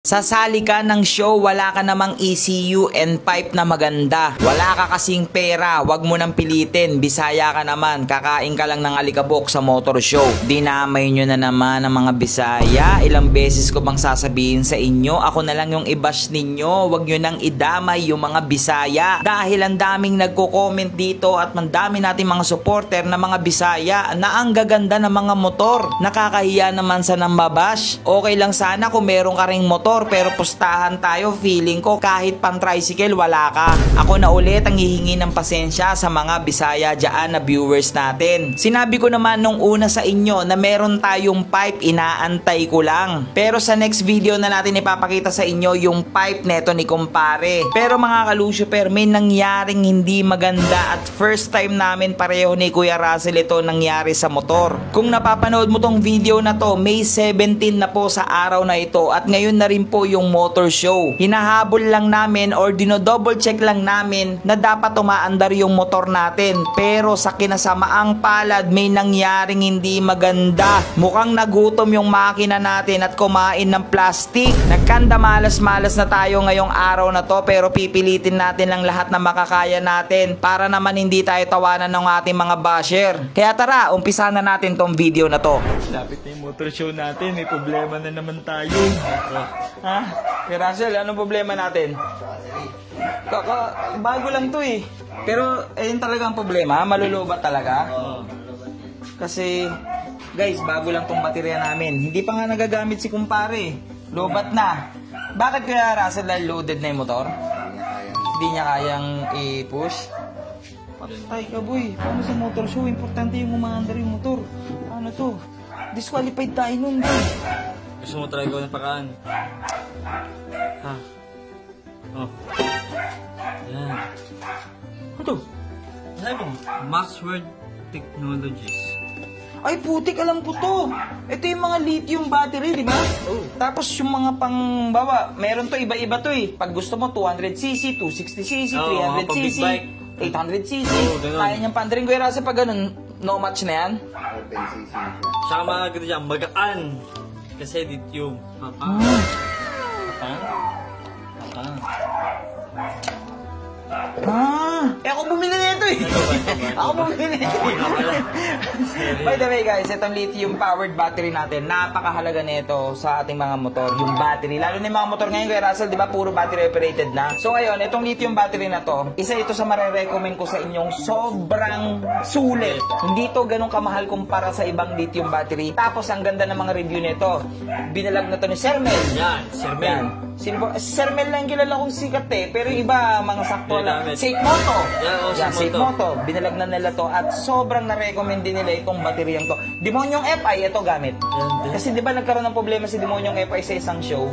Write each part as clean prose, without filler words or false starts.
Sasali ka ng show, wala ka namang ECU and pipe na maganda. Wala ka kasing pera, wag mo nang pilitin. Bisaya ka naman, kakain ka lang ng alikabok sa motor show. Dinamay nyo na naman ang mga Bisaya. Ilang beses ko bang sasabihin sa inyo, ako na lang yung i-bash ninyo. Wag nyo nang idamay yung mga Bisaya. Dahil ang daming nagko-comment dito at mandami natin mga supporter na mga Bisaya na ang gaganda ng mga motor. Nakakahiya naman sa nambabash. Okay lang sana kung meron ka ring motor, pero pustahan tayo, feeling ko kahit pang tricycle wala ka. Ako na ulit ang hihingi ng pasensya sa mga Bisaya dyan na viewers natin. Sinabi ko naman nung una sa inyo na meron tayong pipe, inaantay ko lang. Pero sa next video na natin ipapakita sa inyo yung pipe neto ni kumpare. Pero mga kalusyper, may nangyaring hindi maganda at first time namin pareho ni Kuya Russell ito nangyari sa motor. Kung napapanood mo tong video na to, May 17 na po sa araw na ito at ngayon na rin po yung motor show. Hinahabol lang namin or dino-double check lang namin na dapat umaandar yung motor natin. Pero sa kinasamaang palad, may nangyaring hindi maganda. Mukhang nagutom yung makina natin at kumain ng plastic. Nagkanda malas-malas na tayo ngayong araw na to, pero pipilitin natin lang lahat na makakaya natin para naman hindi tayo tawanan ng ating mga basher. Kaya tara, umpisa na natin tong video na to. Lapit na yung motor show natin, may problema na naman tayo. Ha? Kay Russell, anong problema natin? Bago lang to eh. Pero ayun talaga ang problema, malulubat talaga. Kasi guys, bago lang tong baterya namin. Hindi pa nga nagagamit si kumpare. Lobat na. Bakit kaya Russell dahil loaded na yung motor? Hindi niya kayang i-push? Patay ka boy, paano sa motor show? Importante yung umaandar yung motor. Ano to? Disqualified tayo nun boy. Gusto mo try ko ng paraan? Ha? Oh. Yan. Ano to? Sabi mo, Maxwell Technologies. Ay putik, alam ko to. Ito yung mga lithium battery, di ba? Oh. Tapos yung mga pangbawa, meron to iba-iba to eh. Pag gusto mo 200cc, 260cc, 300cc, 800cc. Kaya niyang pandarin ko yung rasa pag ganun, no match na yan. Saka mga ganito dyan, magaan. Kasi lithium. Papa. Ako bumili nito eh. Ako bumili nito eh. By the way guys, itong lithium powered battery natin, napakahalaga nito sa ating mga motor. Yung battery, lalo na yung mga motor ngayon kay Russell, di ba puro battery operated na. So ngayon, itong lithium battery na to, isa ito sa marirecommend ko sa inyong sobrang sulit. Hindi to ganun kamahal kumpara sa ibang lithium battery. Tapos ang ganda ng mga review nito, binalag na to ni Sir Mel. Yan, Sir Mel. Sir Mel lang kilala kong sikat eh, pero yung iba mga sakto lang. Safe Moto. Yeah, Safe Moto. Binalag na nila to at sobrang na-recommend din nila itong bateryang to. Demonyong FI, ito gamit. Kasi di ba nagkaroon ng problema si Demonyong FI sa isang show?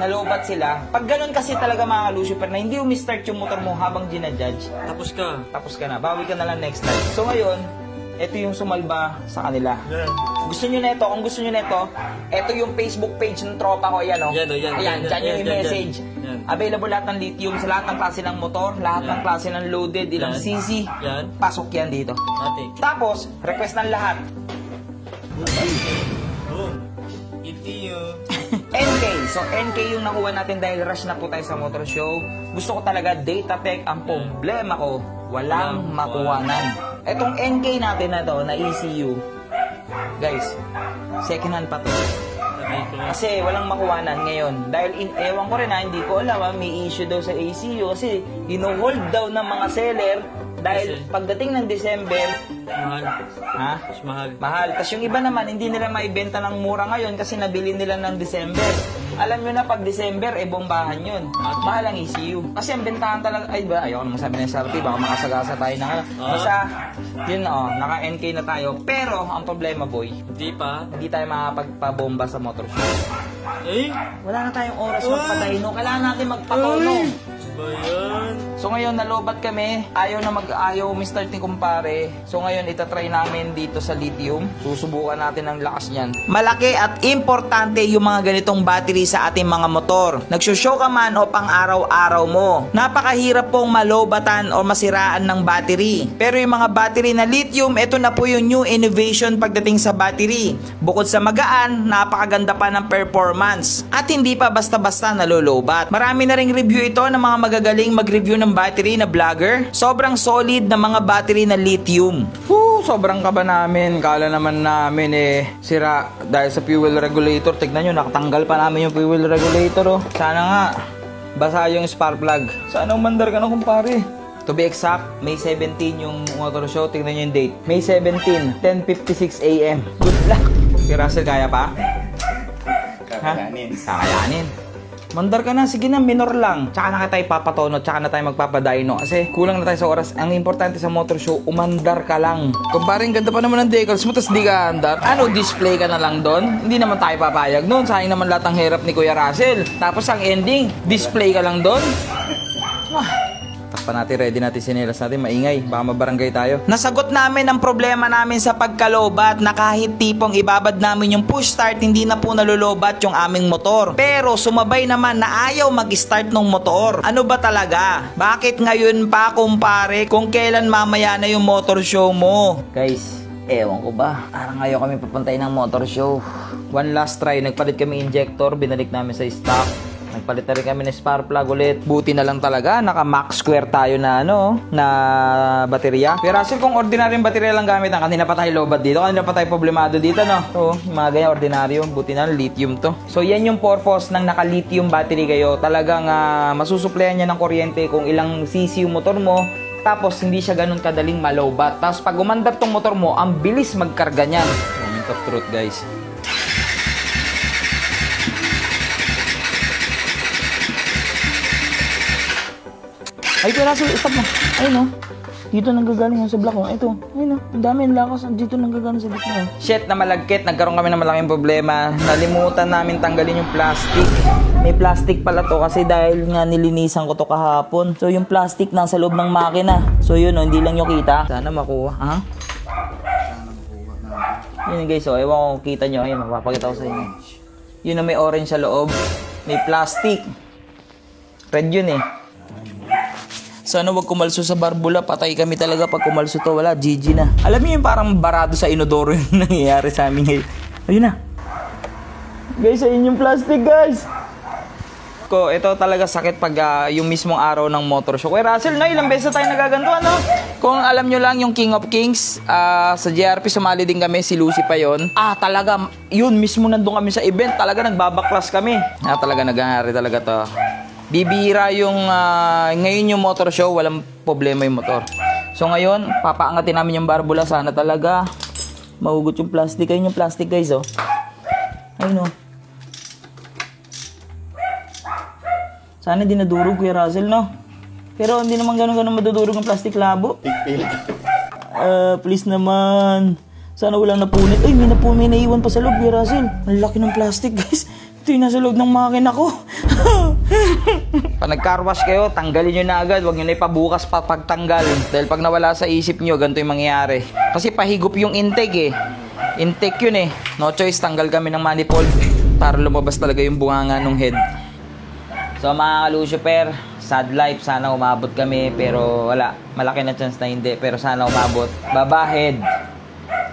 Nalobat sila. Pag ganun kasi talaga mga Lucifer na hindi umi-start yung motor mo habang ginajudge. Tapos ka na. Bawi ka na lang next time. So ngayon, ito yung sumalba sa kanila. Gusto nyo na ito, kung gusto nyo na ito yung Facebook page ng tropa ko, ayan o. Ayan, dyan yung i-message. Available lahat ng lithium sa lahat ng klase ng motor, lahat ng klase ng loaded, ilang cc. Pasok yan dito. Tapos, request ng lahat. NK. So, NK yung nakuha natin dahil rush na po tayo sa motor show. Gusto ko talaga Datatech. Ang problema ko, walang makuwanan. Etong NK natin na to, na ECU, guys, second hand pa to. Kasi walang makuwanan ngayon. Dahil ewan ko rin hindi ko alam, may issue daw sa ECU kasi ino-hold daw ng mga seller. Dahil pagdating ng December, mahal. Ha? Mas mahal. Mahal. Tapos yung iba naman, hindi nila maibenta ng mura ngayon kasi nabili nila ng December. Alam nyo na, pag December, bombahan yun. Mahal ang ECU. Kasi ang bentahan talaga, ay ba, ayaw naman sabi ng SRT, baka makasagasa tayo na. Basta, yun naka-NK na tayo. Pero, ang problema boy, hindi tayo makapagpabomba sa motor show. Wala na tayong oras magpatayno. Kailangan natin magpatono. Ba yan? So ngayon nalobat kami, ayaw start ni kumpare. So ngayon itatry namin dito sa lithium. Susubukan natin ang lakas niyan. Malaki at importante yung mga ganitong battery sa ating mga motor. Nagsushow ka man o pang araw-araw mo. Napakahirap pong malobatan o masiraan ng battery. Pero yung mga battery na lithium, ito na po yung new innovation pagdating sa battery. Bukod sa magaan, napakaganda pa ng performance. At hindi pa basta-basta nalolobat. Marami na ring review ito ng mga magagaling mag-review ng battery na vlogger. Sobrang solid na mga battery na lithium. Sobrang kaba namin. Kala naman namin sira dahil sa fuel regulator. Tignan nyo, nakatanggal pa namin yung fuel regulator. Sana nga basa yung spark plug. Sana umandar ka na kumpare. To be exact, May 17 yung motor show. Tignan nyo yung date. May 17, 10:56 AM. Good luck. Si Russell, kaya pa? Kakayanin. Mandar ka na, sige na, minor lang. Tsaka na tayo papatono, tsaka na tayo magpapadino. Kasi kulang na tayo sa oras. Ang importante sa motor show, umandar ka lang. Kumparing ganda pa naman ng decals mo, tas di ka andar. Ano, display ka na lang doon? Hindi naman tayo papayag noon. Sayang naman lahat ng hirap ni Kuya Russell. Tapos ang ending, display ka lang doon. Takpan natin, ready natin sinelas natin, maingay, baka mabarangay tayo. Nasagot namin ang problema namin sa pagkalobat na kahit tipong ibabad namin yung push start, hindi na po nalulobat yung aming motor. Pero sumabay naman na ayaw mag-start ng motor. Ano ba talaga? Bakit ngayon pa kumpare kung kailan mamaya na yung motor show mo? Guys, ewan ko ba, parang ayaw kami papuntay ng motor show. One last try, nagpalit kami injector, binalik namin sa stock. Nagpalit na rin kami ng spark plug ulit. Buti na lang talaga, naka max square tayo na na baterya. Pero Russell, kung ordinaryong baterya lang gamit, kanina pa tayo lobat dito, kanina pa tayo problemado dito, no? So, mga ganyan, ordinaryo, buti na lithium to. So, yan yung purpose ng naka-lithium battery kayo. Talagang masusuplayan niya ng kuryente kung ilang cc yung motor mo. Tapos, hindi siya ganun kadaling malobat. Tapos, pag umandar tong motor mo, ang bilis magkarga niyan. Moment of truth, guys. Ay, pero Russell, stop mo. Ayun, no? Dito nanggagaling sa block, oh. Ito. Ayun, no? Ang dami ang lakas. Dito nanggagaling sa block, oh. Shit, na malagkit. Nagkaroon kami ng malaking problema. Nalimutan namin tanggalin yung plastic. May plastic pala to kasi dahil nga nilinisan ko to kahapon. So, yung plastic nasa loob ng makina. So, yun, no? Hindi lang nyo kita. Sana makuha. Ha? Yun, guys, oh. Ewan ko kita nyo. Ayun, mapapakita ko sa inyo. Yun na may orange sa loob. May plastic. Red yun, eh. Sana wag kumalso sa barbula, patay kami talaga pag kumalso to, wala, GG na. Alam niyo yung parang barado sa inodoro yung nangyayari sa amin ngayon. Ayun na. Guys, ayun yung plastic, guys. Ito talaga sakit pag yung mismong araw ng motor show. Kuya Russell, no, ilang beses tayo nagaganto, ano? Kung alam nyo lang yung King of Kings, sa JRP sumali din kami, si Lucy pa yon. Talaga, yun mismo nandun kami sa event, talaga nagbabaklas kami. Talaga nangyayari talaga to. Bibira yung ngayon yung motor show, walang problema yung motor. So ngayon, papaangatin namin yung barbula. Sana talaga mahugot yung plastic. Ayun yung plastic, guys, oh. Ayun, oh. Sana di nadurog, Kuya Russell, no? Pero hindi naman ganun madudurog ang plastic labo. Please naman. Sana walang napunit. Ay, may naiwan pa sa loob, Kuya Russell. Ang laki ng plastic, guys. Ito yung nasa loob ng makina ko. Pag nag-car wash kayo, tanggalin nyo na agad. Huwag nyo na ipabukas pa pagtanggal. Dahil pag nawala sa isip nyo, ganito yung mangyayari. Kasi pahigop yung intake, eh. Intake yun, eh. No choice, tanggal kami ng manifold para lumabas talaga yung bunganga ng head. So mga ka-Lucifer, sad life. Sana umabot kami, pero wala. Malaki na chance na hindi, pero sana umabot. Babahead.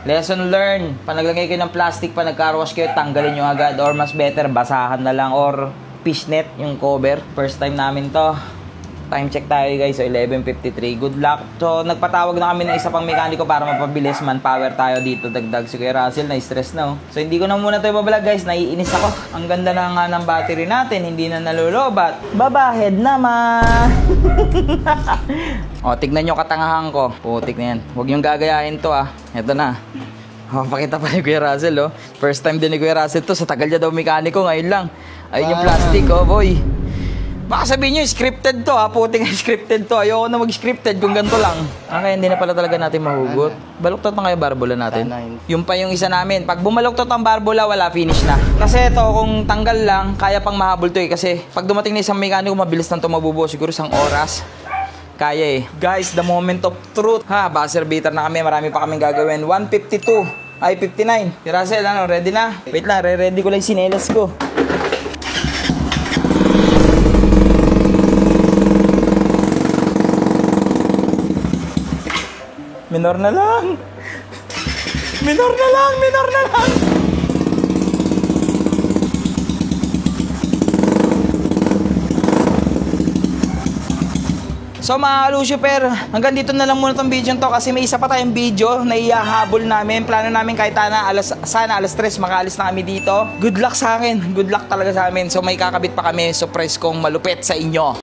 Lesson learned. Pag naglagay kayo ng plastic, pa nag-car wash kayo, tanggalin nyo agad. Or mas better, basahan na lang. Or fishnet yung cover. First time namin to. Time check tayo, guys. So 11:53. Good luck. So nagpatawag na kami ng isa pang mekaniko para mapabilis. Manpower tayo dito. Dagdag si Kuya Russell. Na-stress na, oh. So hindi ko na muna ito ibabalag, guys. Naiinis ako. Ang ganda na nga ng battery natin. Hindi na nalulobat. Babahead naman. O, tignan nyo katangahan ko. Putik na yan. Huwag nyong gagayahin to, ah. Ito na. Pakita pa ni Kuya Russell, oh. First time din ni Kuya Russell to. Sa tagal niya daw mekaniko. Ngayon lang. Ayun yung plastic, oh, boy. Baka sabihin nyo, scripted to, ha? Puting scripted to. Ayoko na mag-scripted kung ganito lang. Okay, hindi na pala talaga natin mahugot. Baluktot na kayo barbula natin. Yung pa yung isa namin. Pag bumaluktot ang barbula, wala, finish na. Kasi ito, kung tanggal lang, kaya pang mahabol to, eh. Kasi pag dumating na isang mekaniko, mabilis na ito mabubuo. Siguro isang oras. Kaya eh. Guys, the moment of truth. Ha, buzzer beater na kami. Marami pa kaming gagawin. 152. Ay, 59. Si Russell, ano, ready na? Wait lang, re-ready ko lang yung sinelas ko. Minor na lang. Minor na lang, minor na lang. So mga Lucifer, hanggang dito na lang muna tong video to kasi may isa pa tayong video na ihahabol namin. Plano namin kahit sana alas 3 makaalis na kami dito. Good luck sa akin, good luck talaga sa amin. So may kakabit pa kami, surprise kong malupit sa inyo.